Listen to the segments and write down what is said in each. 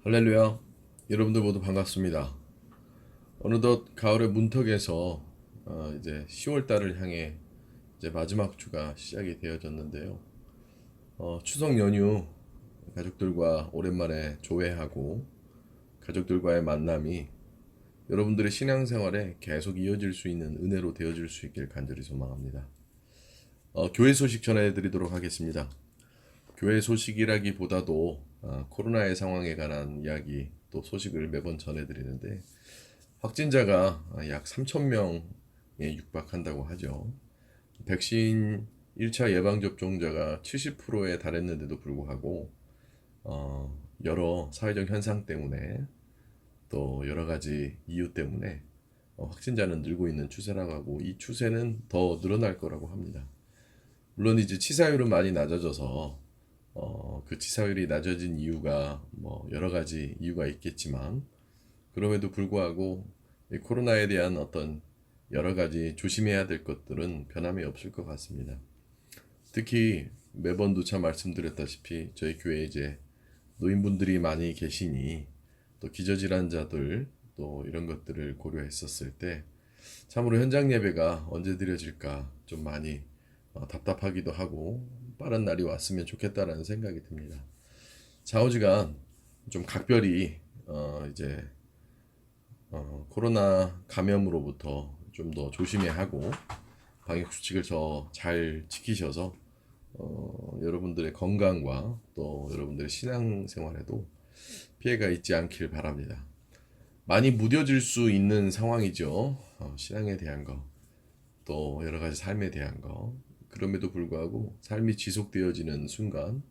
할렐루야. 여러분들 모두 반갑습니다. 어느덧 가을의 문턱에서 이제 10월 달을 향해 이제 마지막 주가 시작이 되어졌는데요. 추석 연휴 가족들과 오랜만에 조회하고 가족들과의 만남이 여러분들의 신앙생활에 계속 이어질 수 있는 은혜로 되어질 수 있길 간절히 소망합니다. 교회 소식 전해드리도록 하겠습니다. 교회 소식이라기보다도 코로나의 상황에 관한 이야기 또 소식을 매번 전해드리는데 확진자가 약 3천 명에 육박한다고 하죠. 백신 1차 예방접종자가 70%에 달했는데도 불구하고 여러 사회적 현상 때문에 또 여러 가지 이유 때문에 확진자는 늘고 있는 추세라고 하고 이 추세는 더 늘어날 거라고 합니다. 물론 이제 치사율은 많이 낮아져서 그 치사율이 낮아진 이유가 뭐 여러 가지 이유가 있겠지만 그럼에도 불구하고 이 코로나에 대한 어떤 여러 가지 조심해야 될 것들은 변함이 없을 것 같습니다. 특히 매번 누차 말씀드렸다시피 저희 교회에 이제 노인분들이 많이 계시니 또 기저질환자들 또 이런 것들을 고려했었을 때 참으로 현장 예배가 언제 드려질까 좀 많이 답답하기도 하고 빠른 날이 왔으면 좋겠다라는 생각이 듭니다. 좌우지간 좀 각별히 이제 코로나 감염으로부터 좀 더 조심해야 하고 방역 수칙을 더 잘 지키셔서 여러분들의 건강과 또 여러분들의 신앙생활에도 피해가 있지 않길 바랍니다. 많이 무뎌질 수 있는 상황이죠. 신앙에 대한 거, 또 여러 가지 삶에 대한 거. 그럼에도 불구하고 삶이 지속되어지는 순간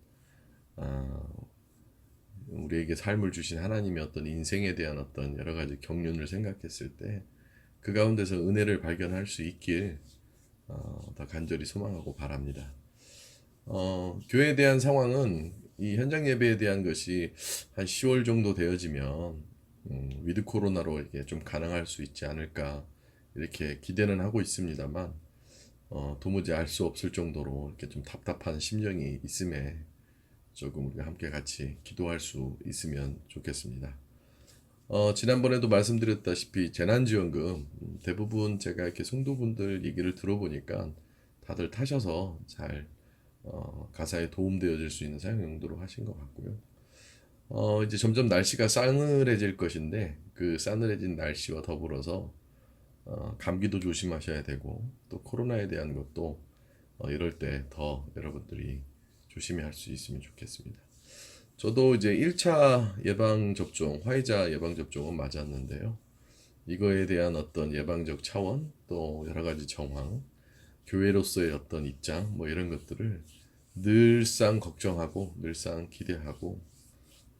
우리에게 삶을 주신 하나님의 어떤 인생에 대한 어떤 여러 가지 경륜을 생각했을 때 그 가운데서 은혜를 발견할 수 있길 더 간절히 소망하고 바랍니다. 교회에 대한 상황은 이 현장 예배에 대한 것이 한 10월 정도 되어지면 위드 코로나로 이게 좀 가능할 수 있지 않을까 이렇게 기대는 하고 있습니다만 도무지 알 수 없을 정도로 이렇게 좀 답답한 심정이 있음에 조금 우리가 함께 같이 기도할 수 있으면 좋겠습니다. 지난번에도 말씀드렸다시피 재난지원금 대부분 제가 이렇게 성도분들 얘기를 들어보니까 다들 타셔서 잘 가사에 도움되어질 수 있는 사용 용도로 하신 것 같고요. 이제 점점 날씨가 싸늘해질 것인데 그 싸늘해진 날씨와 더불어서 감기도 조심하셔야 되고 또 코로나에 대한 것도 이럴 때 더 여러분들이 조심히 할 수 있으면 좋겠습니다. 저도 이제 1차 예방접종, 화이자 예방접종은 맞았는데요. 이거에 대한 어떤 예방적 차원, 또 여러 가지 정황, 교회로서의 어떤 입장, 뭐 이런 것들을 늘상 걱정하고, 늘상 기대하고,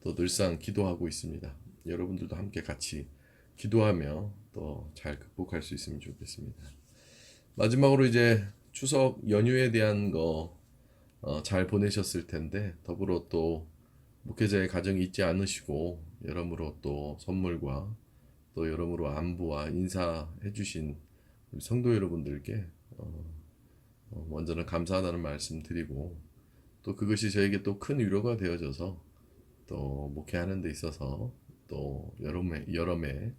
또 늘상 기도하고 있습니다. 여러분들도 함께 같이 기도하며 또 잘 극복할 수 있으면 좋겠습니다. 마지막으로 이제 추석 연휴에 대한 거 잘 보내셨을 텐데 더불어 또 목회자의 가정이 있지 않으시고 여러모로 또 선물과 또 여러모로 안부와 인사해 주신 우리 성도 여러분들께 먼저는 감사하다는 말씀 드리고 또 그것이 저에게 또 큰 위로가 되어져서 또 목회하는 데 있어서 또 여름에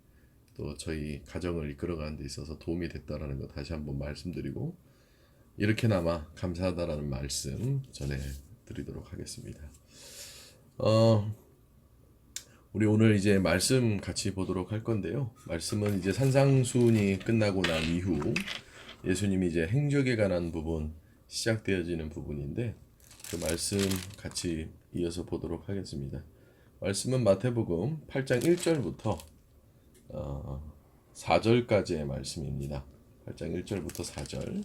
또 저희 가정을 이끌어가는 데 있어서 도움이 됐다라는 거 다시 한번 말씀드리고 이렇게나마 감사하다라는 말씀 전해드리도록 하겠습니다. 우리 오늘 이제 말씀 같이 보도록 할 건데요. 말씀은 이제 산상수훈이 끝나고 난 이후 예수님이 이제 행적에 관한 부분 시작되어지는 부분인데 그 말씀 같이 이어서 보도록 하겠습니다. 말씀은 마태복음 8장 1절부터 4절까지의 말씀입니다. 8장 1절부터 4절.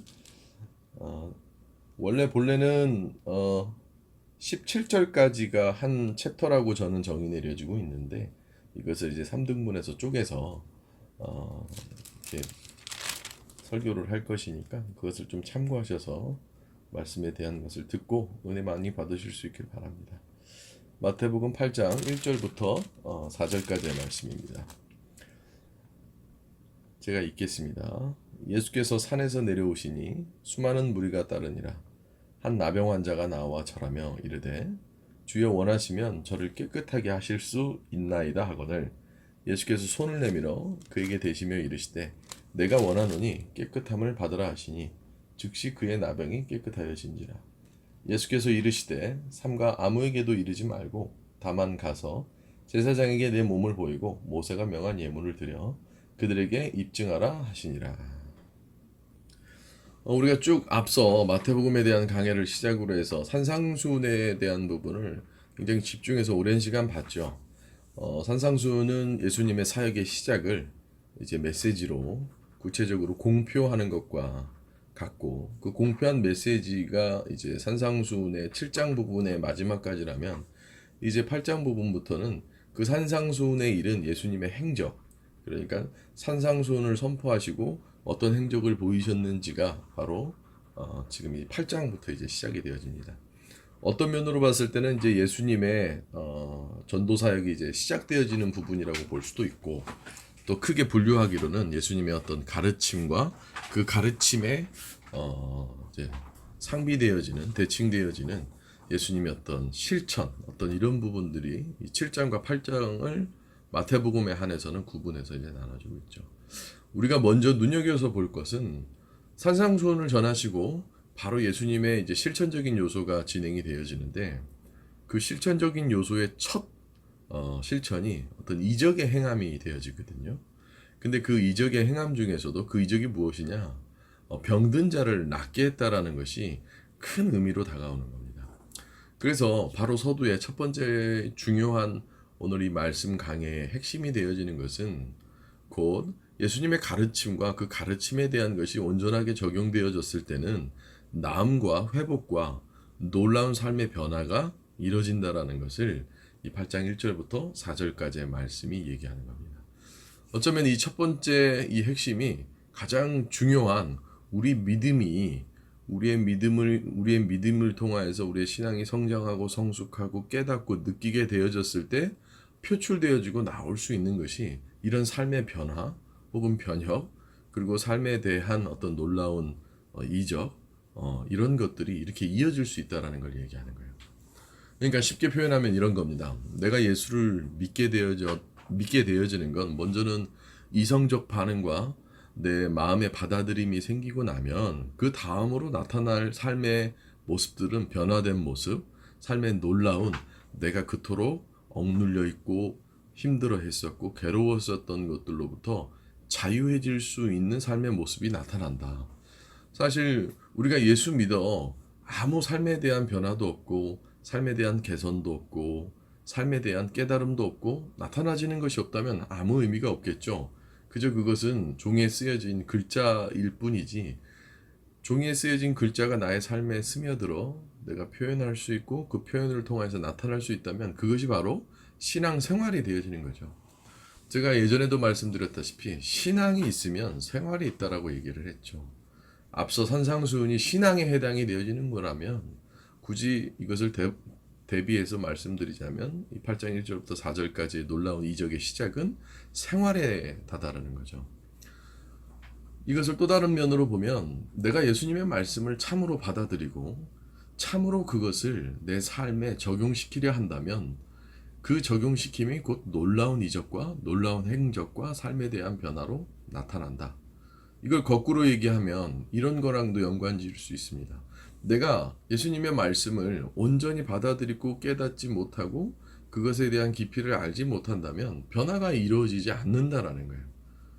원래 본래는 17절까지가 한 챕터라고 저는 정의 내려지고 있는데 이것을 이제 3등분해서 쪼개서 이렇게 설교를 할 것이니까 그것을 좀 참고하셔서 말씀에 대한 것을 듣고 은혜 많이 받으실 수 있길 바랍니다. 마태복음 8장 1절부터 4절까지의 말씀입니다. 제가 읽겠습니다. 예수께서 산에서 내려오시니 수많은 무리가 따르니라. 한 나병 환자가 나와 절하며 이르되 주여 원하시면 저를 깨끗하게 하실 수 있나이다 하거늘 예수께서 손을 내밀어 그에게 대시며 이르시되 내가 원하노니 깨끗함을 받으라 하시니 즉시 그의 나병이 깨끗하여진지라. 예수께서 이르시되 삼가 아무에게도 이르지 말고 다만 가서 제사장에게 내 몸을 보이고 모세가 명한 예물을 드려 그들에게 입증하라 하시니라. 우리가 쭉 앞서 마태복음에 대한 강해를 시작으로 해서 산상수훈에 대한 부분을 굉장히 집중해서 오랜 시간 봤죠. 산상수훈은 예수님의 사역의 시작을 이제 메시지로 구체적으로 공표하는 것과 같고, 그 공표한 메시지가 이제 산상수훈의 7장 부분의 마지막까지라면 이제 8장 부분부터는 그 산상수훈에 이른 예수님의 행적, 그러니까 산상수훈을 선포하시고 어떤 행적을 보이셨는지가 바로 지금 이 8장부터 이제 시작이 되어집니다. 어떤 면으로 봤을 때는 이제 예수님의 전도 사역이 이제 시작되어지는 부분이라고 볼 수도 있고, 또 크게 분류하기로는 예수님의 어떤 가르침과 그 가르침에 이제 상비되어지는, 대칭되어지는 예수님의 어떤 실천, 어떤 이런 부분들이 이 7장과 8장을 마태복음에 한해서는 구분해서 이제 나눠주고 있죠. 우리가 먼저 눈여겨서 볼 것은 산상수훈을 전하시고 바로 예수님의 이제 실천적인 요소가 진행이 되어지는데, 그 실천적인 요소의 첫 실천이 어떤 이적의 행함이 되어지거든요. 근데 그 이적의 행함 중에서도 그 이적이 무엇이냐? 병든 자를 낫게 했다라는 것이 큰 의미로 다가오는 겁니다. 그래서 바로 서두의 첫 번째 중요한 오늘 이 말씀 강해의 핵심이 되어지는 것은 곧 예수님의 가르침과 그 가르침에 대한 것이 온전하게 적용되어졌을 때는 나음과 회복과 놀라운 삶의 변화가 이뤄진다라는 것을 이 8장 1절부터 4절까지의 말씀이 얘기하는 겁니다. 어쩌면 이 첫 번째 이 핵심이 가장 중요한 우리의 믿음을 통하여서 우리의 신앙이 성장하고 성숙하고 깨닫고 느끼게 되어졌을 때 표출되어지고 나올 수 있는 것이 이런 삶의 변화 혹은 변혁, 그리고 삶에 대한 어떤 놀라운 이적, 이런 것들이 이렇게 이어질 수 있다라는 걸 얘기하는 거예요. 그러니까 쉽게 표현하면 이런 겁니다. 내가 예수를 믿게 되어지는 건 먼저는 이성적 반응과 내 마음의 받아들임이 생기고 나면 그 다음으로 나타날 삶의 모습들은 변화된 모습, 삶의 놀라운, 내가 그토록 억눌려 있고 힘들어 했었고 괴로웠었던 것들로부터 자유해질 수 있는 삶의 모습이 나타난다. 사실 우리가 예수 믿어 아무 삶에 대한 변화도 없고 삶에 대한 개선도 없고 삶에 대한 깨달음도 없고 나타나지는 것이 없다면 아무 의미가 없겠죠. 그저 그것은 종이에 쓰여진 글자일 뿐이지, 종이에 쓰여진 글자가 나의 삶에 스며들어 내가 표현할 수 있고 그 표현을 통해서 나타날 수 있다면 그것이 바로 신앙 생활이 되어지는 거죠. 제가 예전에도 말씀드렸다시피 신앙이 있으면 생활이 있다라고 얘기를 했죠. 앞서 산상수훈이 신앙에 해당이 되어지는 거라면 굳이 이것을 대비해서 말씀드리자면 이 8장 1절부터 4절까지의 놀라운 이적의 시작은 생활에 다다르는 거죠. 이것을 또 다른 면으로 보면 내가 예수님의 말씀을 참으로 받아들이고 참으로 그것을 내 삶에 적용시키려 한다면 그 적용시킴이 곧 놀라운 이적과 놀라운 행적과 삶에 대한 변화로 나타난다. 이걸 거꾸로 얘기하면 이런 거랑도 연관 지을 수 있습니다. 내가 예수님의 말씀을 온전히 받아들이고 깨닫지 못하고 그것에 대한 깊이를 알지 못한다면 변화가 이루어지지 않는다라는 거예요.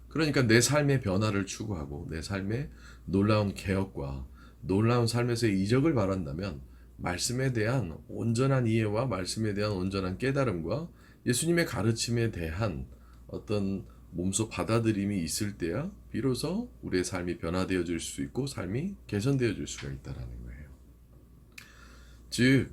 그러니까 내 삶의 변화를 추구하고 내 삶의 놀라운 개혁과 놀라운 삶에서의 이적을 바란다면 말씀에 대한 온전한 이해와 말씀에 대한 온전한 깨달음과 예수님의 가르침에 대한 어떤 몸소 받아들임이 있을 때야 비로소 우리의 삶이 변화되어질 수 있고 삶이 개선되어질 수가 있다는 거예요. 즉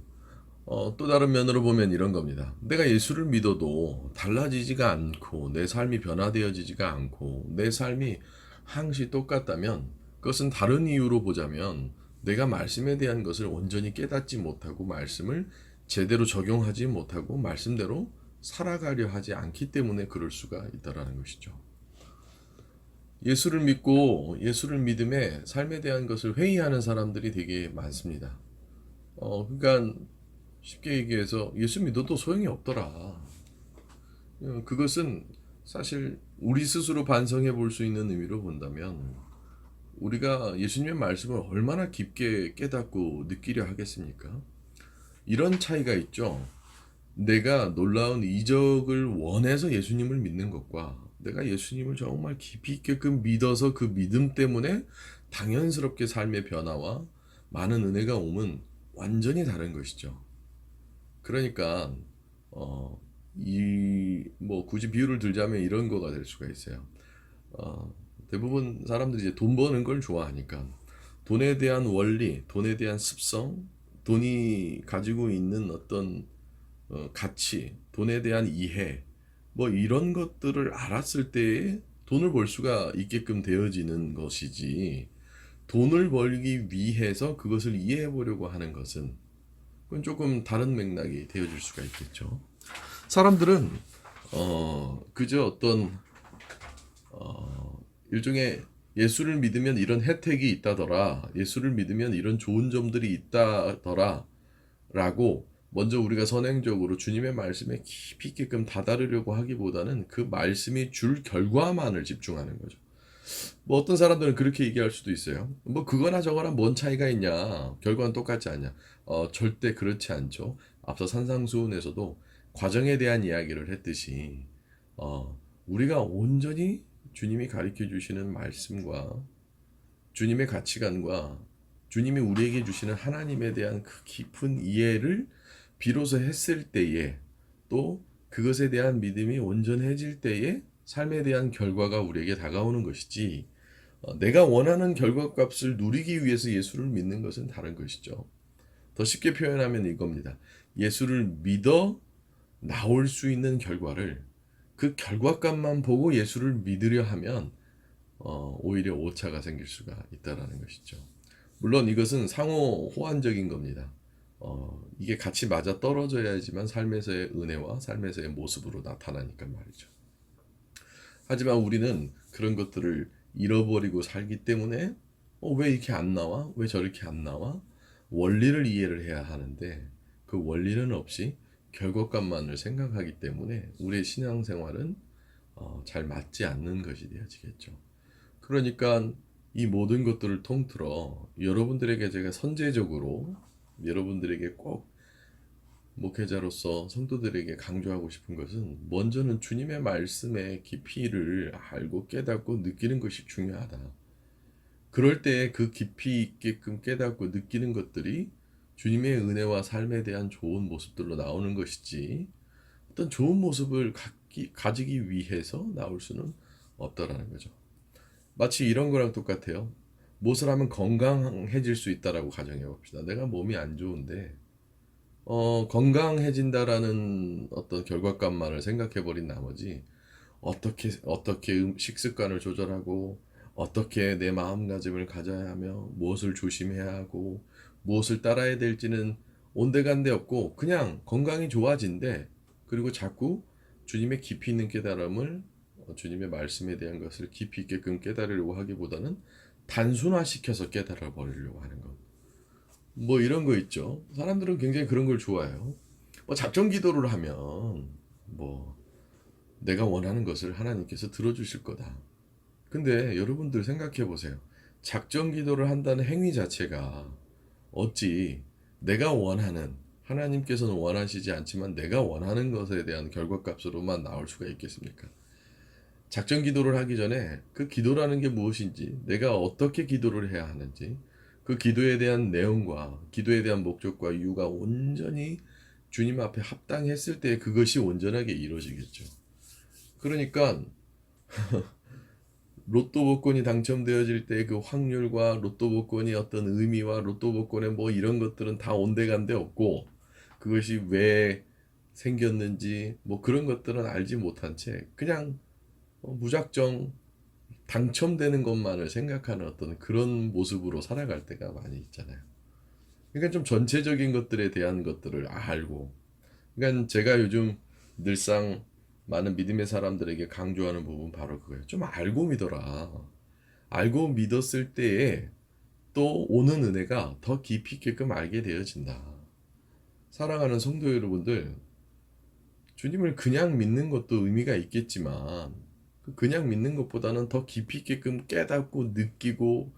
또 다른 면으로 보면 이런 겁니다. 내가 예수를 믿어도 달라지지가 않고 내 삶이 변화되어지지가 않고 내 삶이 항시 똑같다면 그것은 다른 이유로 보자면 내가 말씀에 대한 것을 온전히 깨닫지 못하고 말씀을 제대로 적용하지 못하고 말씀대로 살아가려 하지 않기 때문에 그럴 수가 있다라는 것이죠. 예수를 믿고 예수를 믿음에 삶에 대한 것을 회의하는 사람들이 되게 많습니다. 그러니까 쉽게 얘기해서 예수 믿어도 소용이 없더라. 그것은 사실 우리 스스로 반성해 볼 수 있는 의미로 본다면 우리가 예수님의 말씀을 얼마나 깊게 깨닫고 느끼려 하겠습니까? 이런 차이가 있죠. 내가 놀라운 이적을 원해서 예수님을 믿는 것과 내가 예수님을 정말 깊이 있게끔 믿어서 그 믿음 때문에 당연스럽게 삶의 변화와 많은 은혜가 오면 완전히 다른 것이죠. 그러니까 이 뭐 굳이 비유를 들자면 이런 거가 될 수가 있어요. 대부분 사람들이 이제 돈 버는 걸 좋아하니까 돈에 대한 원리, 돈에 대한 습성, 돈이 가지고 있는 어떤 가치, 돈에 대한 이해, 뭐 이런 것들을 알았을 때에 돈을 벌 수가 있게끔 되어지는 것이지, 돈을 벌기 위해서 그것을 이해해 보려고 하는 것은 그건 조금 다른 맥락이 되어질 수가 있겠죠. 사람들은 그저 어떤 일종의 예수를 믿으면 이런 혜택이 있다더라, 예수를 믿으면 이런 좋은 점들이 있다더라 라고 먼저 우리가 선행적으로 주님의 말씀에 깊이 있게끔 다다르려고 하기보다는 그 말씀이 줄 결과만을 집중하는 거죠. 뭐 어떤 사람들은 그렇게 얘기할 수도 있어요. 뭐 그거나 저거나 뭔 차이가 있냐, 결과는 똑같지 않냐. 절대 그렇지 않죠. 앞서 산상수훈에서도 과정에 대한 이야기를 했듯이 우리가 온전히 주님이 가르쳐 주시는 말씀과 주님의 가치관과 주님이 우리에게 주시는 하나님에 대한 그 깊은 이해를 비로소 했을 때에, 또 그것에 대한 믿음이 온전해질 때에 삶에 대한 결과가 우리에게 다가오는 것이지, 내가 원하는 결과값을 누리기 위해서 예수를 믿는 것은 다른 것이죠. 더 쉽게 표현하면 이겁니다. 예수를 믿어 나올 수 있는 결과를, 그 결과값만 보고 예수를 믿으려 하면 오히려 오차가 생길 수가 있다라는 것이죠. 물론 이것은 상호 호환적인 겁니다. 이게 같이 맞아 떨어져야지만 삶에서의 은혜와 삶에서의 모습으로 나타나니까 말이죠. 하지만 우리는 그런 것들을 잃어버리고 살기 때문에 왜 이렇게 안 나와? 왜 저렇게 안 나와? 원리를 이해를 해야 하는데 그 원리는 없이 결과값만을 생각하기 때문에 우리의 신앙생활은 잘 맞지 않는 것이 되어지겠죠. 그러니까 이 모든 것들을 통틀어 여러분들에게 제가 선제적으로 여러분들에게 꼭 목회자로서 성도들에게 강조하고 싶은 것은, 먼저는 주님의 말씀의 깊이를 알고 깨닫고 느끼는 것이 중요하다. 그럴 때 그 깊이 있게끔 깨닫고 느끼는 것들이 주님의 은혜와 삶에 대한 좋은 모습들로 나오는 것이지, 어떤 좋은 모습을 가지기 위해서 나올 수는 없다라는 거죠. 마치 이런 거랑 똑같아요. 무엇을 하면 건강해질 수 있다라고 가정해 봅시다. 내가 몸이 안 좋은데 건강해진다라는 어떤 결과값만을 생각해 버린 나머지 어떻게 식습관을 조절하고 어떻게 내 마음가짐을 가져야 하며 무엇을 조심해야 하고 무엇을 따라야 될지는 온데간데 없고 그냥 건강이 좋아진대. 그리고 자꾸 주님의 깊이 있는 깨달음을, 주님의 말씀에 대한 것을 깊이 있게끔 깨달으려고 하기보다는 단순화시켜서 깨달아 버리려고 하는 것. 뭐 이런 거 있죠. 사람들은 굉장히 그런 걸 좋아해요. 뭐 작정 기도를 하면 뭐 내가 원하는 것을 하나님께서 들어주실 거다. 근데 여러분들 생각해 보세요. 작정 기도를 한다는 행위 자체가 어찌 내가 원하는, 하나님께서는 원하시지 않지만 내가 원하는 것에 대한 결과값으로만 나올 수가 있겠습니까? 작정 기도를 하기 전에 그 기도라는 게 무엇인지, 내가 어떻게 기도를 해야 하는지, 그 기도에 대한 내용과 기도에 대한 목적과 이유가 온전히 주님 앞에 합당했을 때 그것이 온전하게 이루어지겠죠. 그러니까 로또 복권이 당첨되어질 때 그 확률과 로또 복권이 어떤 의미와 로또 복권의 뭐 이런 것들은 다 온데간데 없고, 그것이 왜 생겼는지 뭐 그런 것들은 알지 못한 채 그냥 무작정 당첨되는 것만을 생각하는 어떤 그런 모습으로 살아갈 때가 많이 있잖아요. 그러니까 좀 전체적인 것들에 대한 것들을 알고, 그러니까 제가 요즘 늘상 많은 믿음의 사람들에게 강조하는 부분 바로 그거예요. 좀 알고 믿어라. 알고 믿었을 때에 또 오는 은혜가 더 깊이 있게끔 알게 되어진다. 사랑하는 성도 여러분들, 주님을 그냥 믿는 것도 의미가 있겠지만 그냥 믿는 것보다는 더 깊이 있게끔 깨닫고 느끼고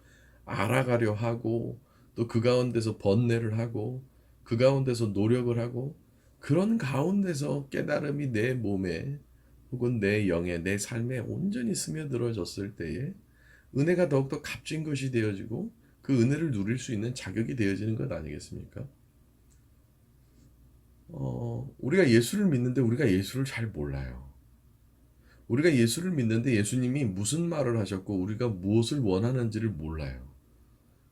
알아가려 하고 또 그 가운데서 번뇌를 하고 그 가운데서 노력을 하고 그런 가운데서 깨달음이 내 몸에 혹은 내 영에 내 삶에 온전히 스며들어졌을 때에 은혜가 더욱더 값진 것이 되어지고 그 은혜를 누릴 수 있는 자격이 되어지는 것 아니겠습니까? 우리가 예수를 믿는데 우리가 예수를 잘 몰라요. 우리가 예수를 믿는데 예수님이 무슨 말을 하셨고 우리가 무엇을 원하는지를 몰라요.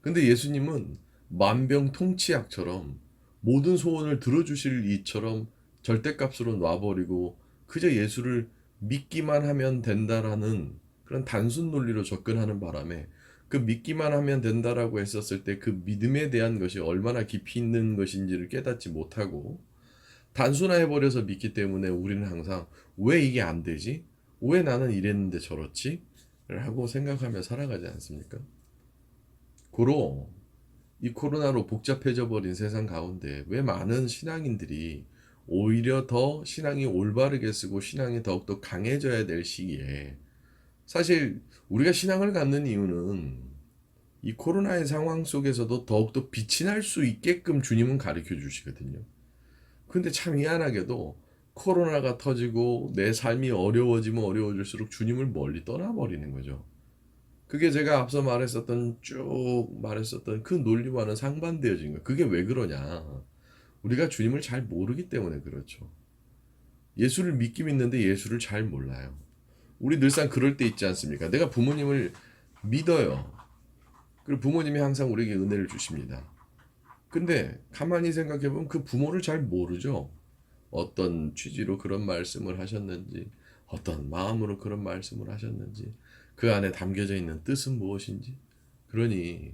근데 예수님은 만병통치약처럼 모든 소원을 들어주실 이처럼 절대값으로 놔버리고 그저 예수를 믿기만 하면 된다라는 그런 단순 논리로 접근하는 바람에 그 믿기만 하면 된다라고 했었을 때 그 믿음에 대한 것이 얼마나 깊이 있는 것인지를 깨닫지 못하고 단순화해버려서 믿기 때문에 우리는 항상 왜 이게 안 되지? 왜 나는 이랬는데 저렇지? 라고 생각하며 살아가지 않습니까? 고로 이 코로나로 복잡해져 버린 세상 가운데 왜 많은 신앙인들이 오히려 더 신앙이 올바르게 쓰고 신앙이 더욱더 강해져야 될 시기에 사실 우리가 신앙을 갖는 이유는 이 코로나의 상황 속에서도 더욱더 빛이 날 수 있게끔 주님은 가르쳐 주시거든요. 근데 참 희한하게도 코로나가 터지고 내 삶이 어려워지면 어려워질수록 주님을 멀리 떠나버리는 거죠. 그게 제가 앞서 말했었던 쭉 말했었던 그 논리와는 상반되어진 거예요. 그게 왜 그러냐? 우리가 주님을 잘 모르기 때문에 그렇죠. 예수를 믿긴 믿는데 예수를 잘 몰라요. 우리 늘상 그럴 때 있지 않습니까? 내가 부모님을 믿어요. 그리고 부모님이 항상 우리에게 은혜를 주십니다. 근데 가만히 생각해 보면 그 부모를 잘 모르죠. 어떤 취지로 그런 말씀을 하셨는지, 어떤 마음으로 그런 말씀을 하셨는지, 그 안에 담겨져 있는 뜻은 무엇인지. 그러니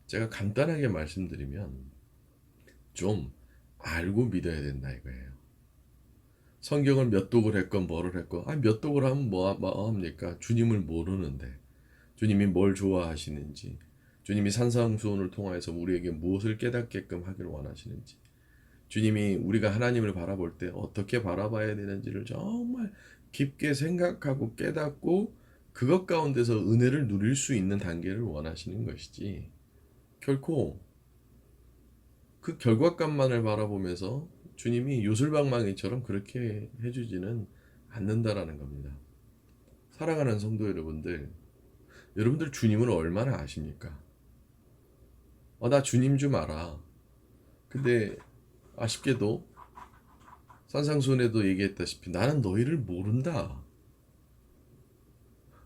제가 간단하게 말씀드리면 좀 알고 믿어야 된다 이거예요. 성경을 몇 독을 했건 뭐를 했건 몇 독을 하면 뭐 합니까? 주님을 모르는데 주님이 뭘 좋아하시는지 주님이 산상수훈을 통하여서 우리에게 무엇을 깨닫게끔 하기를 원하시는지 주님이 우리가 하나님을 바라볼 때 어떻게 바라봐야 되는지를 정말 깊게 생각하고 깨닫고 그것 가운데서 은혜를 누릴 수 있는 단계를 원하시는 것이지 결코 그 결과값만을 바라보면서 주님이 요술방망이처럼 그렇게 해주지는 않는다라는 겁니다. 사랑하는 성도 여러분들, 여러분들 주님을 얼마나 아십니까? 나 주님 좀 알아. 근데 아쉽게도 산상수훈에도 얘기했다시피 나는 너희를 모른다.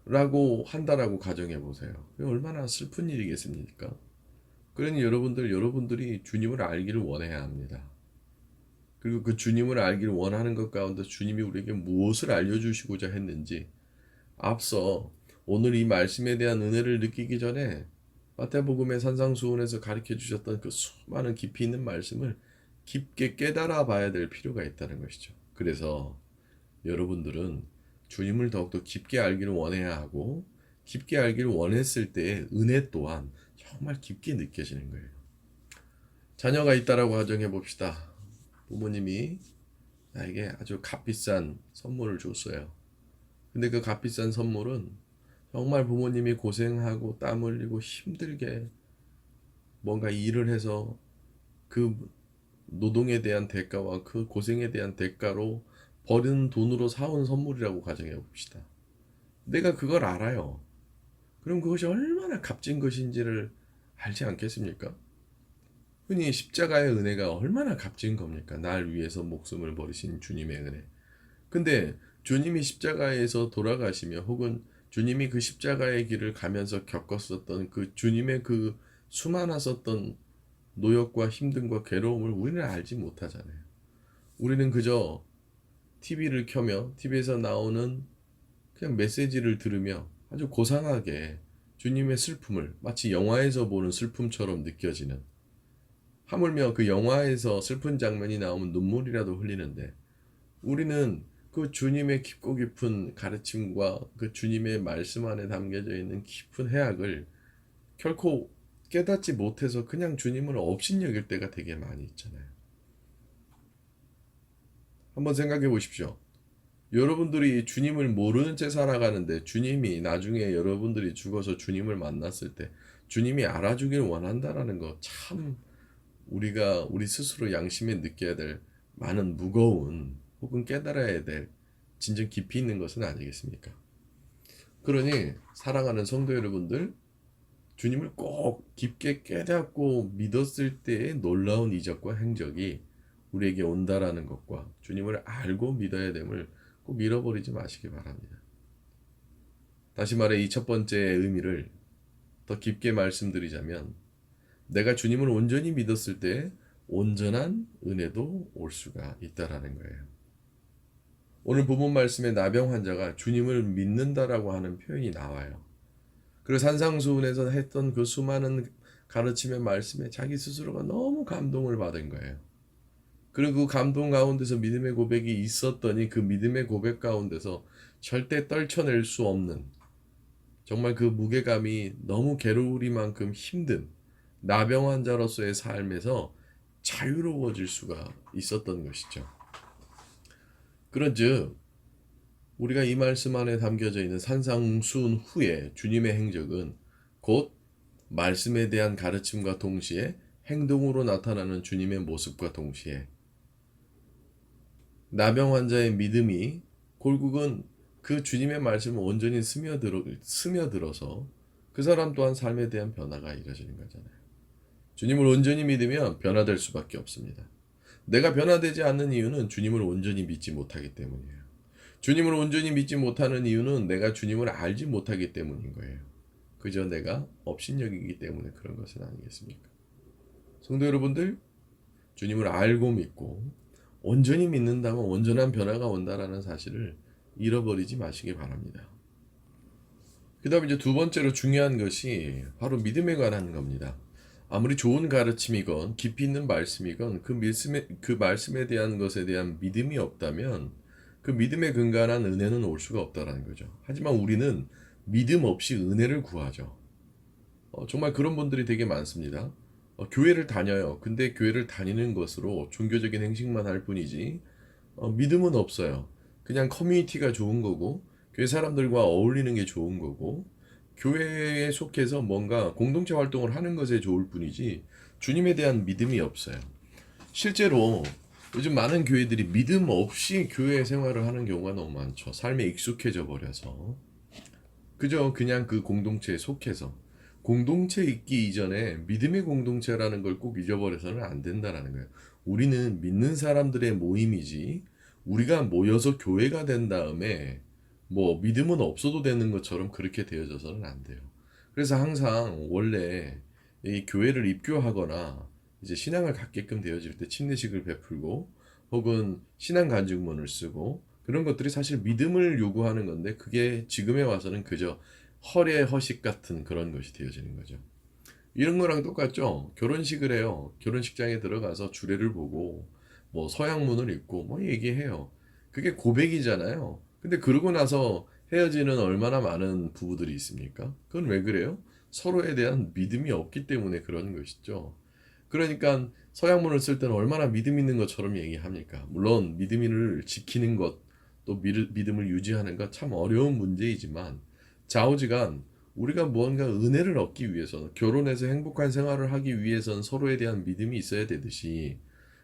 라고 한다라고 가정해 보세요. 얼마나 슬픈 일이겠습니까? 그러니 여러분들이 주님을 알기를 원해야 합니다. 그리고 그 주님을 알기를 원하는 것 가운데 주님이 우리에게 무엇을 알려주시고자 했는지 앞서 오늘 이 말씀에 대한 은혜를 느끼기 전에 마태복음의 산상수훈에서 가르쳐 주셨던 그 수많은 깊이 있는 말씀을 깊게 깨달아 봐야 될 필요가 있다는 것이죠. 그래서 여러분들은 주님을 더욱더 깊게 알기를 원해야 하고 깊게 알기를 원했을 때의 은혜 또한 정말 깊게 느껴지는 거예요. 자녀가 있다라고 가정해 봅시다. 부모님이 나에게 아주 값비싼 선물을 줬어요. 근데 그 값비싼 선물은 정말 부모님이 고생하고 땀 흘리고 힘들게 뭔가 일을 해서 그 노동에 대한 대가와 그 고생에 대한 대가로 버는 돈으로 사온 선물이라고 가정해 봅시다. 내가 그걸 알아요. 그럼 그것이 얼마나 값진 것인지를 알지 않겠습니까? 흔히 십자가의 은혜가 얼마나 값진 겁니까? 날 위해서 목숨을 버리신 주님의 은혜. 근데 주님이 십자가에서 돌아가시며 혹은 주님이 그 십자가의 길을 가면서 겪었었던 그 주님의 그 수많았었던 노역과 힘듦과 괴로움을 우리는 알지 못하잖아요. 우리는 그저 TV를 켜며 TV에서 나오는 그냥 메시지를 들으며 아주 고상하게 주님의 슬픔을 마치 영화에서 보는 슬픔처럼 느껴지는 하물며 그 영화에서 슬픈 장면이 나오면 눈물이라도 흘리는데 우리는 그 주님의 깊고 깊은 가르침과 그 주님의 말씀 안에 담겨져 있는 깊은 해악을 결코 깨닫지 못해서 그냥 주님을 업신여길 때가 되게 많이 있잖아요. 한번 생각해 보십시오. 여러분들이 주님을 모르는 채 살아가는데 주님이 나중에 여러분들이 죽어서 주님을 만났을 때 주님이 알아주길 원한다라는 거 참 우리가 우리 스스로 양심에 느껴야 될 많은 무거운 혹은 깨달아야 될 진정 깊이 있는 것은 아니겠습니까? 그러니 사랑하는 성도 여러분들 주님을 꼭 깊게 깨닫고 믿었을 때의 놀라운 이적과 행적이 우리에게 온다라는 것과 주님을 알고 믿어야 됨을 꼭 잃어버리지 마시기 바랍니다. 다시 말해 이 첫 번째의 의미를 더 깊게 말씀드리자면 내가 주님을 온전히 믿었을 때 온전한 은혜도 올 수가 있다라는 거예요. 오늘 본문 말씀에 나병 환자가 주님을 믿는다라고 하는 표현이 나와요. 그리고 산상수훈에서 했던 그 수많은 가르침의 말씀에 자기 스스로가 너무 감동을 받은 거예요. 그리고 그 감동 가운데서 믿음의 고백이 있었더니 그 믿음의 고백 가운데서 절대 떨쳐낼 수 없는 정말 그 무게감이 너무 괴로우리만큼 힘든 나병 환자로서의 삶에서 자유로워질 수가 있었던 것이죠. 그런즉 우리가 이 말씀 안에 담겨져 있는 산상수훈 후에 주님의 행적은 곧 말씀에 대한 가르침과 동시에 행동으로 나타나는 주님의 모습과 동시에 나병 환자의 믿음이 결국은 그 주님의 말씀을 온전히 스며들어서 그 사람 또한 삶에 대한 변화가 이루어지는 거잖아요. 주님을 온전히 믿으면 변화될 수밖에 없습니다. 내가 변화되지 않는 이유는 주님을 온전히 믿지 못하기 때문이에요. 주님을 온전히 믿지 못하는 이유는 내가 주님을 알지 못하기 때문인 거예요. 그저 내가 업신여기기 때문에 그런 것은 아니겠습니까? 성도 여러분들, 주님을 알고 믿고 온전히 믿는다면 온전한 변화가 온다라는 사실을 잃어버리지 마시기 바랍니다. 그 다음에 이제 두 번째로 중요한 것이 바로 믿음에 관한 겁니다. 아무리 좋은 가르침이건 깊이 있는 말씀이건 그 말씀에 대한 것에 대한 믿음이 없다면 그 믿음에 근간한 은혜는 올 수가 없다라는 거죠. 하지만 우리는 믿음 없이 은혜를 구하죠. 정말 그런 분들이 되게 많습니다. 교회를 다녀요. 근데 교회를 다니는 것으로 종교적인 행식만 할 뿐이지 믿음은 없어요. 그냥 커뮤니티가 좋은 거고 교회 사람들과 어울리는 게 좋은 거고 교회에 속해서 뭔가 공동체 활동을 하는 것에 좋을 뿐이지 주님에 대한 믿음이 없어요. 실제로 요즘 많은 교회들이 믿음 없이 교회 생활을 하는 경우가 너무 많죠. 삶에 익숙해져 버려서 그저 그냥 그 공동체에 속해서 공동체 있기 이전에 믿음의 공동체라는 걸 꼭 잊어버려서는 안 된다라는 거예요. 우리는 믿는 사람들의 모임이지 우리가 모여서 교회가 된 다음에 뭐 믿음은 없어도 되는 것처럼 그렇게 되어져서는 안 돼요. 그래서 항상 원래 이 교회를 입교하거나 이제 신앙을 갖게끔 되어질 때 침례식을 베풀고 혹은 신앙 간증문을 쓰고 그런 것들이 사실 믿음을 요구하는 건데 그게 지금에 와서는 그저 헐의 허식 같은 그런 것이 되어지는 거죠. 이런 거랑 똑같죠. 결혼식을 해요. 결혼식장에 들어가서 주례를 보고 뭐 서양문을 읽고 뭐 얘기해요. 그게 고백이잖아요. 근데 그러고 나서 헤어지는 얼마나 많은 부부들이 있습니까? 그건 왜 그래요? 서로에 대한 믿음이 없기 때문에 그런 것이죠. 그러니까 서양문을 쓸 때는 얼마나 믿음 있는 것처럼 얘기합니까? 물론 믿음을 지키는 것, 또 믿음을 유지하는 것 참 어려운 문제이지만 좌우지간 우리가 무언가 은혜를 얻기 위해서 결혼해서 행복한 생활을 하기 위해서는 서로에 대한 믿음이 있어야 되듯이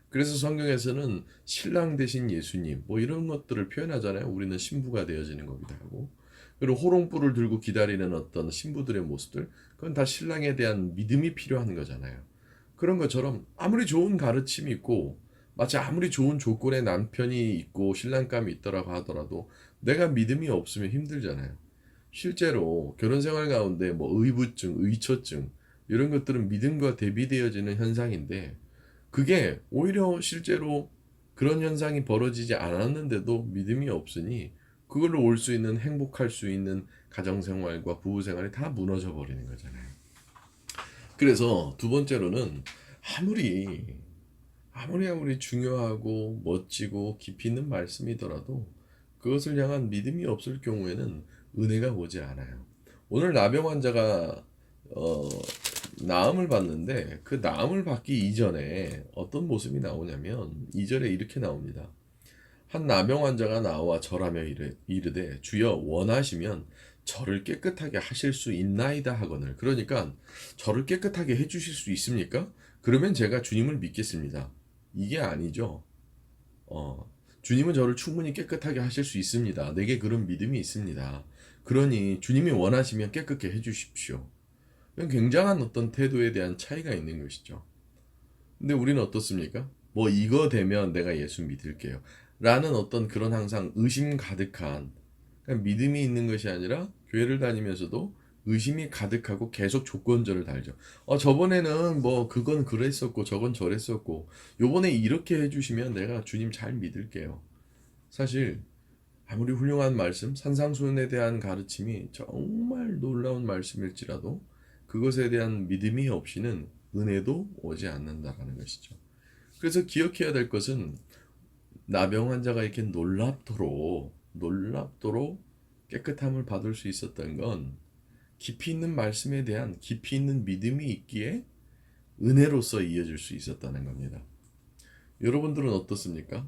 그래서 성경에서는 신랑 대신 예수님 뭐 이런 것들을 표현하잖아요. 우리는 신부가 되어지는 거기도 하고 그리고 호롱불을 들고 기다리는 어떤 신부들의 모습들 그건 다 신랑에 대한 믿음이 필요한 거잖아요. 그런 것처럼 아무리 좋은 가르침이 있고 마치 아무리 좋은 조건의 남편이 있고 신랑감이 있더라고 하더라도 내가 믿음이 없으면 힘들잖아요. 실제로 결혼 생활 가운데 뭐 의부증, 의처증 이런 것들은 믿음과 대비되어지는 현상인데 그게 오히려 실제로 그런 현상이 벌어지지 않았는데도 믿음이 없으니 그걸로 올 수 있는 행복할 수 있는 가정생활과 부부생활이 다 무너져 버리는 거잖아요. 그래서 두 번째로는 아무리 중요하고 멋지고 깊이 있는 말씀이더라도 그것을 향한 믿음이 없을 경우에는 은혜가 오지 않아요. 오늘 나병 환자가 나음을 받는데 그 나음을 받기 이전에 어떤 모습이 나오냐면 2절에 이렇게 나옵니다. 한 나병 환자가 나와 절하며 이르되 주여 원하시면 저를 깨끗하게 하실 수 있나이다 하거늘. 그러니까 저를 깨끗하게 해주실 수 있습니까? 그러면 제가 주님을 믿겠습니다. 이게 아니죠. 주님은 저를 충분히 깨끗하게 하실 수 있습니다. 내게 그런 믿음이 있습니다. 그러니 주님이 원하시면 깨끗게 해주십시오. 이건 굉장한 어떤 태도에 대한 차이가 있는 것이죠. 근데 우리는 어떻습니까? 뭐 이거 되면 내가 예수 믿을게요. 라는 어떤 그런 항상 의심 가득한, 그러니까 믿음이 있는 것이 아니라 교회를 다니면서도 의심이 가득하고 계속 조건절을 달죠. 저번에는 뭐 그건 그랬었고 저건 저랬었고 요번에 이렇게 해주시면 내가 주님 잘 믿을게요. 사실 아무리 훌륭한 말씀, 산상수훈에 대한 가르침이 정말 놀라운 말씀일지라도 그것에 대한 믿음이 없이는 은혜도 오지 않는다라는 것이죠. 그래서 기억해야 될 것은 나병 환자가 이렇게 놀랍도록 깨끗함을 받을 수 있었던 건 깊이 있는 말씀에 대한 깊이 있는 믿음이 있기에 은혜로서 이어질 수 있었다는 겁니다. 여러분들은 어떻습니까?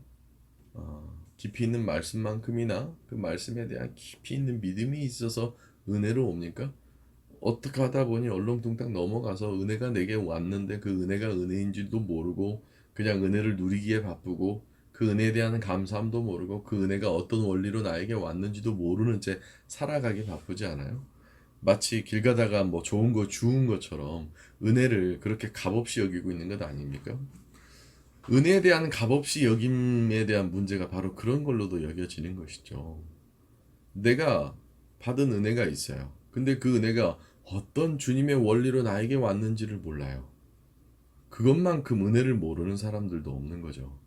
깊이 있는 말씀만큼이나 그 말씀에 대한 깊이 있는 믿음이 있어서 은혜로 옵니까? 어떻게 하다 보니 얼렁뚱땅 넘어가서 은혜가 내게 왔는데 그 은혜가 은혜인지도 모르고 그냥 은혜를 누리기에 바쁘고 그 은혜에 대한 감사함도 모르고 그 은혜가 어떤 원리로 나에게 왔는지도 모르는 채 살아가기 바쁘지 않아요? 마치 길 가다가 뭐 좋은 거 주운 것처럼 은혜를 그렇게 값없이 여기고 있는 것 아닙니까? 은혜에 대한 값없이 여김에 대한 문제가 바로 그런 걸로도 여겨지는 것이죠. 내가 받은 은혜가 있어요. 근데 그 은혜가 어떤 주님의 원리로 나에게 왔는지를 몰라요. 그것만큼 은혜를 모르는 사람들도 없는 거죠.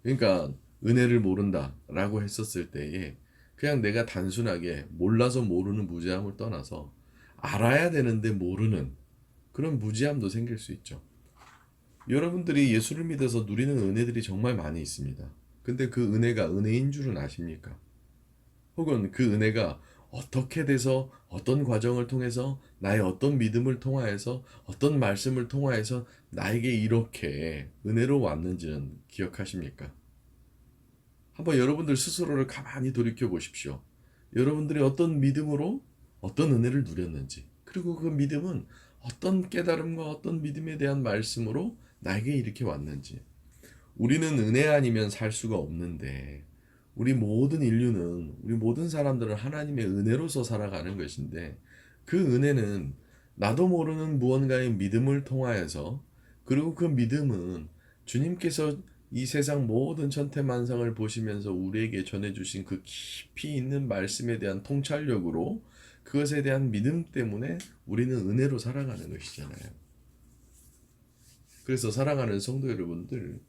그러니까 은혜를 모른다라고 했었을 때에 그냥 내가 단순하게 몰라서 모르는 무지함을 떠나서 알아야 되는데 모르는 그런 무지함도 생길 수 있죠. 여러분들이 예수를 믿어서 누리는 은혜들이 정말 많이 있습니다. 근데 그 은혜가 은혜인 줄은 아십니까? 혹은 그 은혜가 어떻게 돼서 어떤 과정을 통해서 나의 어떤 믿음을 통하여서 어떤 말씀을 통하여서 나에게 이렇게 은혜로 왔는지는 기억하십니까? 한번 여러분들 스스로를 가만히 돌이켜 보십시오. 여러분들이 어떤 믿음으로 어떤 은혜를 누렸는지, 그리고 그 믿음은 어떤 깨달음과 어떤 믿음에 대한 말씀으로 나에게 이렇게 왔는지. 우리는 은혜 아니면 살 수가 없는데, 우리 모든 인류는, 우리 모든 사람들은 하나님의 은혜로서 살아가는 것인데, 그 은혜는 나도 모르는 무언가의 믿음을 통하여서, 그리고 그 믿음은 주님께서 이 세상 모든 천태만상을 보시면서 우리에게 전해주신 그 깊이 있는 말씀에 대한 통찰력으로 그것에 대한 믿음 때문에 우리는 은혜로 살아가는 것이잖아요. 그래서 사랑하는 성도 여러분들,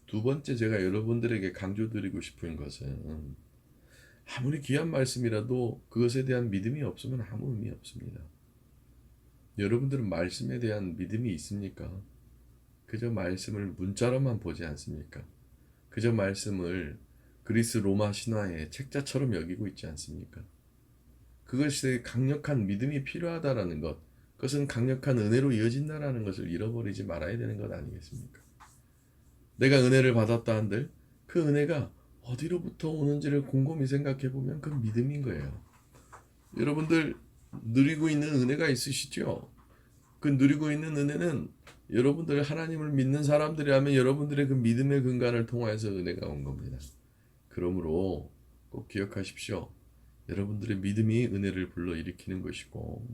두 번째 제가 여러분들에게 강조드리고 싶은 것은 아무리 귀한 말씀이라도 그것에 대한 믿음이 없으면 아무 의미 없습니다. 여러분들은 말씀에 대한 믿음이 있습니까? 그저 말씀을 문자로만 보지 않습니까? 그저 말씀을 그리스 로마 신화의 책자처럼 여기고 있지 않습니까? 그것이 강력한 믿음이 필요하다라는 것, 그것은 강력한 은혜로 이어진다라는 것을 잃어버리지 말아야 되는 것 아니겠습니까? 내가 은혜를 받았다 한들 그 은혜가 어디로부터 오는지를 곰곰이 생각해 보면 그 믿음인 거예요. 여러분들 누리고 있는 은혜가 있으시죠? 그 누리고 있는 은혜는 여러분들 하나님을 믿는 사람들이라면 여러분들의 그 믿음의 근간을 통하여서 은혜가 온 겁니다. 그러므로 꼭 기억하십시오. 여러분들의 믿음이 은혜를 불러일으키는 것이고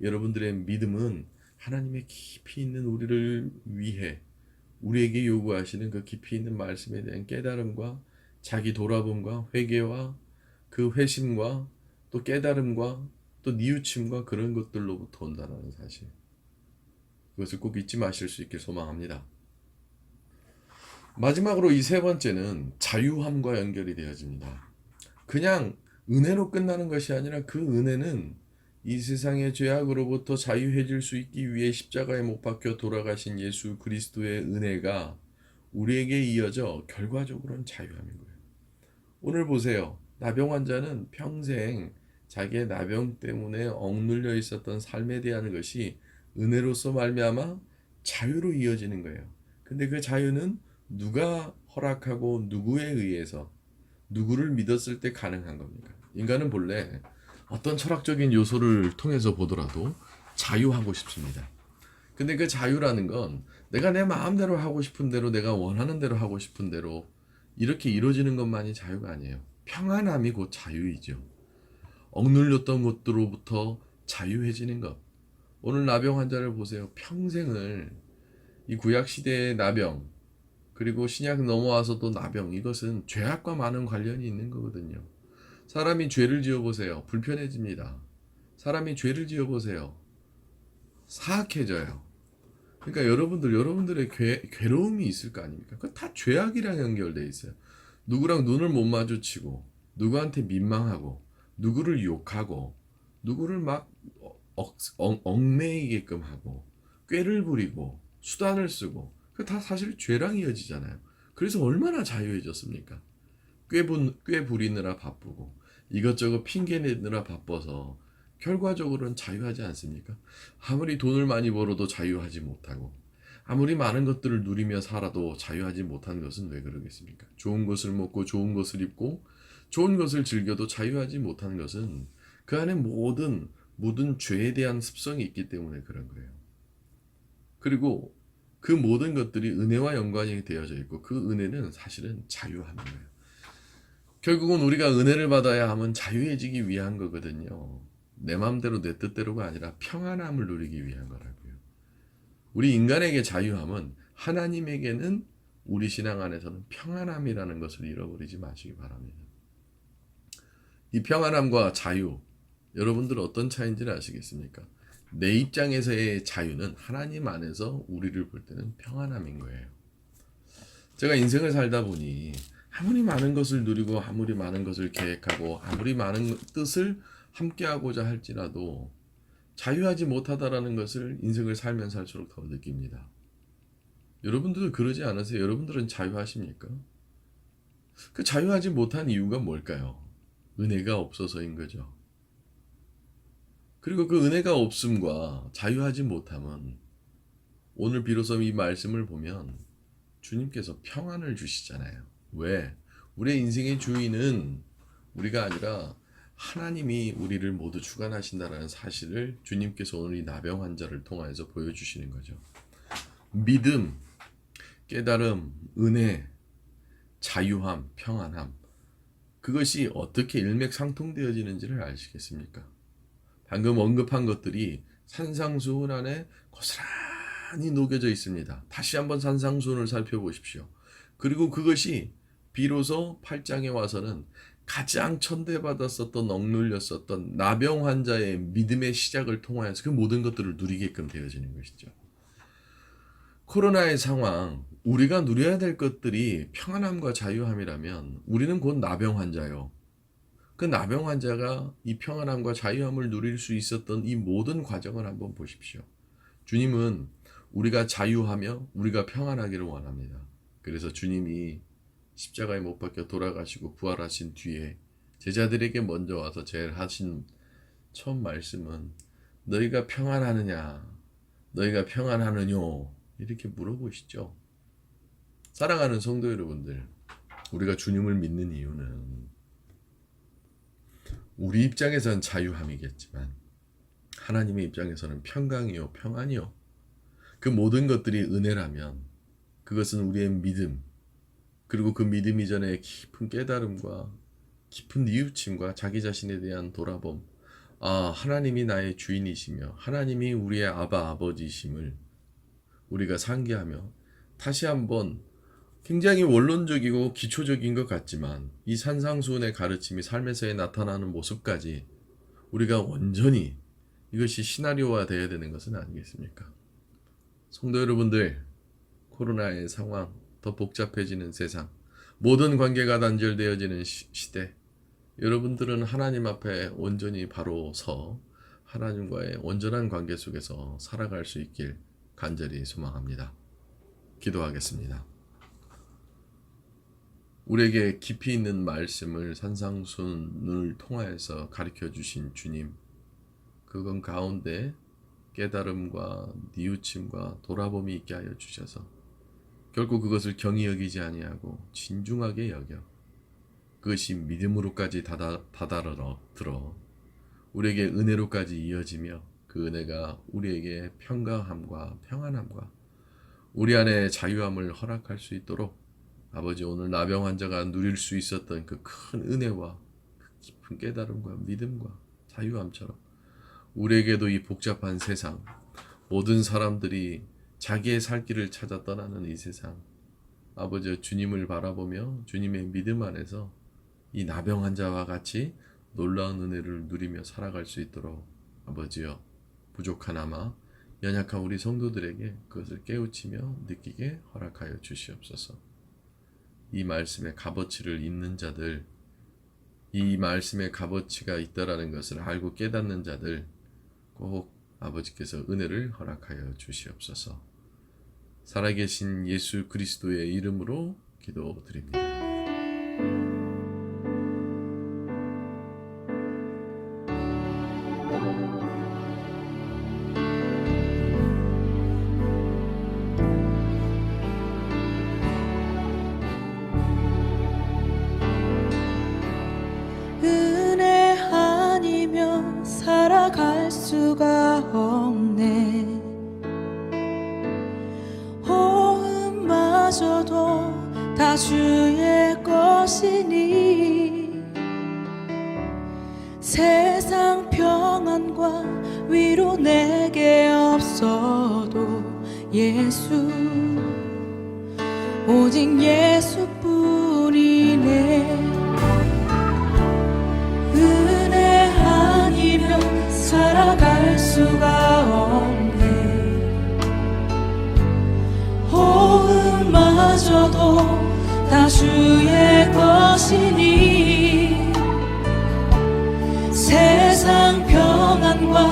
여러분들의 믿음은 하나님의 깊이 있는 우리를 위해 우리에게 요구하시는 그 깊이 있는 말씀에 대한 깨달음과 자기 돌아봄과 회개와 그 회심과 또 깨달음과 또 뉘우침과 그런 것들로부터 온다는 사실. 그것을 꼭 잊지 마실 수 있길 소망합니다. 마지막으로 이 세 번째는 자유함과 연결이 되어집니다. 그냥 은혜로 끝나는 것이 아니라 그 은혜는 이 세상의 죄악으로부터 자유해질 수 있기 위해 십자가에 못 박혀 돌아가신 예수 그리스도의 은혜가 우리에게 이어져 결과적으로는 자유함인 거예요. 오늘 보세요. 나병 환자는 평생 자기의 나병 때문에 억눌려 있었던 삶에 대한 것이 은혜로서 말미암아 자유로 이어지는 거예요. 근데 그 자유는 누가 허락하고 누구에 의해서 누구를 믿었을 때 가능한 겁니까? 인간은 본래 어떤 철학적인 요소를 통해서 보더라도 자유하고 싶습니다. 근데 그 자유라는 건 내가 내 마음대로 하고 싶은 대로 내가 원하는 대로 하고 싶은 대로 이렇게 이루어지는 것만이 자유가 아니에요. 평안함이 곧 자유이죠. 억눌렸던 것들로부터 자유해지는 것. 오늘 나병 환자를 보세요. 평생을 이 구약 시대의 나병 그리고 신약 넘어와서도 나병 이것은 죄악과 많은 관련이 있는 거거든요. 사람이 죄를 지어보세요. 불편해집니다. 사람이 죄를 지어보세요. 사악해져요. 그러니까 여러분들의 괴로움이 있을 거 아닙니까? 그 다 죄악이랑 연결돼 있어요. 누구랑 눈을 못 마주치고, 누구한테 민망하고, 누구를 욕하고, 누구를 막 얽매이게끔 하고, 꾀를 부리고, 수단을 쓰고, 그 다 사실 죄랑 이어지잖아요. 그래서 얼마나 자유해졌습니까? 꾀 부리느라 바쁘고, 이것저것 핑계 내느라 바빠서 결과적으로는 자유하지 않습니까? 아무리 돈을 많이 벌어도 자유하지 못하고 아무리 많은 것들을 누리며 살아도 자유하지 못한 것은 왜 그러겠습니까? 좋은 것을 먹고 좋은 것을 입고 좋은 것을 즐겨도 자유하지 못한 것은 그 안에 모든 죄에 대한 습성이 있기 때문에 그런 거예요. 그리고 그 모든 것들이 은혜와 연관이 되어져 있고 그 은혜는 사실은 자유하는 거예요. 결국은 우리가 은혜를 받아야 하면 자유해지기 위한 거거든요. 내 마음대로 내 뜻대로가 아니라 평안함을 누리기 위한 거라고요. 우리 인간에게 자유함은 하나님에게는 우리 신앙 안에서는 평안함이라는 것을 잃어버리지 마시기 바랍니다. 이 평안함과 자유, 여러분들 어떤 차이인지를 아시겠습니까? 내 입장에서의 자유는 하나님 안에서 우리를 볼 때는 평안함인 거예요. 제가 인생을 살다 보니 아무리 많은 것을 누리고 아무리 많은 것을 계획하고 아무리 많은 뜻을 함께하고자 할지라도 자유하지 못하다라는 것을 인생을 살면 살수록 더 느낍니다. 여러분들도 그러지 않으세요? 여러분들은 자유하십니까? 그 자유하지 못한 이유가 뭘까요? 은혜가 없어서인 거죠. 그리고 그 은혜가 없음과 자유하지 못함은 오늘 비로소 이 말씀을 보면 주님께서 평안을 주시잖아요. 왜? 우리의 인생의 주인은 우리가 아니라 하나님이 우리를 모두 주관하신다는 사실을 주님께서 오늘 이 나병 환자를 통해서 보여주시는 거죠. 믿음, 깨달음, 은혜, 자유함, 평안함 그것이 어떻게 일맥상통되어지는지를 아시겠습니까? 방금 언급한 것들이 산상수훈 안에 고스란히 녹여져 있습니다. 다시 한번 산상수훈을 살펴보십시오. 그리고 그것이 비로소 8장에 와서는 가장 천대받았었던 억눌렸었던 나병 환자의 믿음의 시작을 통하여서 그 모든 것들을 누리게끔 되어지는 것이죠. 코로나의 상황, 우리가 누려야 될 것들이 평안함과 자유함이라면 우리는 곧 나병 환자요. 그 나병 환자가 이 평안함과 자유함을 누릴 수 있었던 이 모든 과정을 한번 보십시오. 주님은 우리가 자유하며 우리가 평안하기를 원합니다. 그래서 주님이 십자가에 못 박혀 돌아가시고 부활하신 뒤에 제자들에게 먼저 와서 제일 하신 처음 말씀은 너희가 평안하느냐 너희가 평안하느뇨 이렇게 물어보시죠. 사랑하는 성도 여러분들, 우리가 주님을 믿는 이유는 우리 입장에선 자유함이겠지만 하나님의 입장에서는 평강이요 평안이요 그 모든 것들이 은혜라면 그것은 우리의 믿음 그리고 그 믿음 이전에 깊은 깨달음과 깊은 뉘우침과 자기 자신에 대한 돌아봄 하나님이 나의 주인이시며 하나님이 우리의 아버지이심을 우리가 상기하며 다시 한번 굉장히 원론적이고 기초적인 것 같지만 이 산상수훈의 가르침이 삶에서 나타나는 모습까지 우리가 온전히 이것이 시나리오화 되어야 되는 것은 아니겠습니까? 성도 여러분들, 코로나의 상황, 더 복잡해지는 세상, 모든 관계가 단절되어지는 시대, 여러분들은 하나님 앞에 온전히 바로 서 하나님과의 온전한 관계 속에서 살아갈 수 있길 간절히 소망합니다. 기도하겠습니다. 우리에게 깊이 있는 말씀을 산상수훈을 통하여서 가르쳐 주신 주님, 그건 가운데 깨달음과 뉘우침과 돌아봄이 있게 하여 주셔서 결코 그것을 경히 여기지 아니하고 진중하게 여겨 그것이 믿음으로까지 다다르러 들어 우리에게 은혜로까지 이어지며 그 은혜가 우리에게 평강함과 평안함과 우리 안에 자유함을 허락할 수 있도록 아버지, 오늘 나병 환자가 누릴 수 있었던 그 큰 은혜와 그 깊은 깨달음과 믿음과 자유함처럼 우리에게도 이 복잡한 세상, 모든 사람들이 자기의 살 길을 찾아 떠나는 이 세상, 아버지, 주님을 바라보며 주님의 믿음 안에서 이 나병 환자와 같이 놀라운 은혜를 누리며 살아갈 수 있도록 아버지여, 부족하나마 연약한 우리 성도들에게 그것을 깨우치며 느끼게 허락하여 주시옵소서. 이 말씀의 값어치를 잊는 자들, 이 말씀의 값어치가 있다라는 것을 알고 깨닫는 자들 꼭 아버지께서 은혜를 허락하여 주시옵소서. 살아계신 예수 그리스도의 이름으로 기도드립니다. 은혜 아니면 살아갈 수가 없네. 호흡마저도 다 주의 것이니 세상 평안과 위로 내게 없어도 예수, 오직 예수뿐이네. 은혜 아니면 살아갈 수가 없네. 호흡마저도 다 주의 것이니 세상 평안과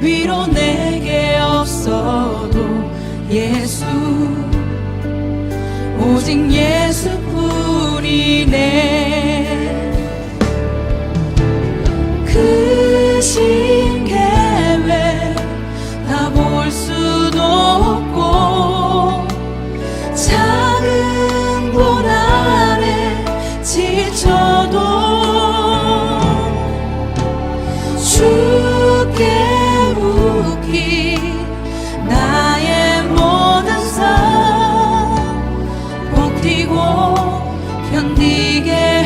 위로 내게 없어도 예수, 오직 예수뿐이네. 크신 계획 다 볼 수도 없고 작은 고난에 지쳐도 주께 묶인 나의 모든 삶 버티고 견디게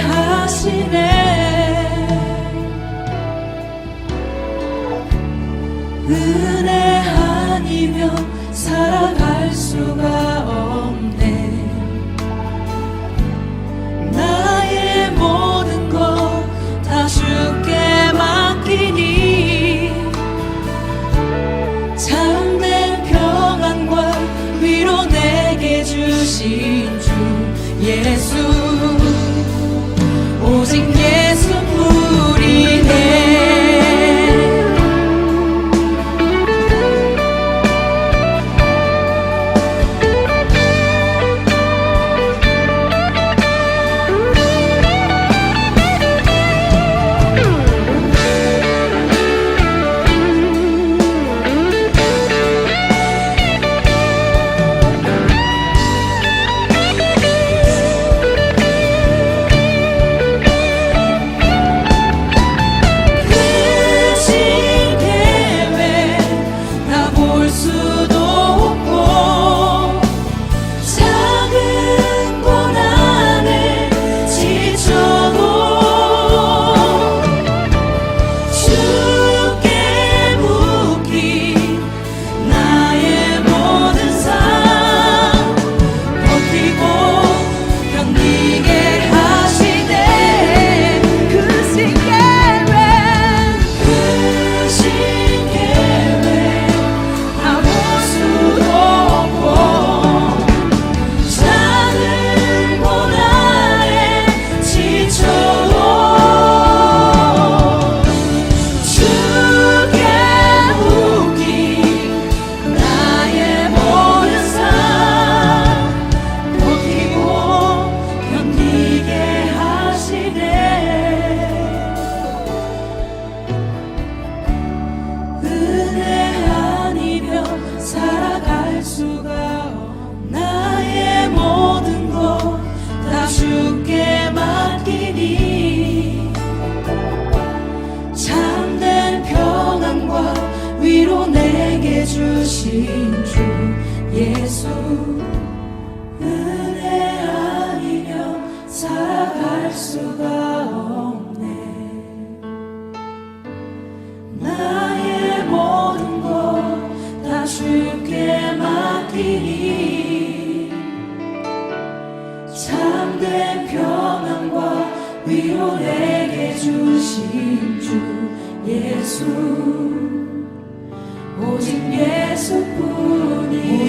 주신 주 예수 은혜 아니면 살아갈 수가 없네. 나의 모든 것 다 주께 맡기니 참된 평안과 위로 내게 주신 주 예수 오직 예수뿐이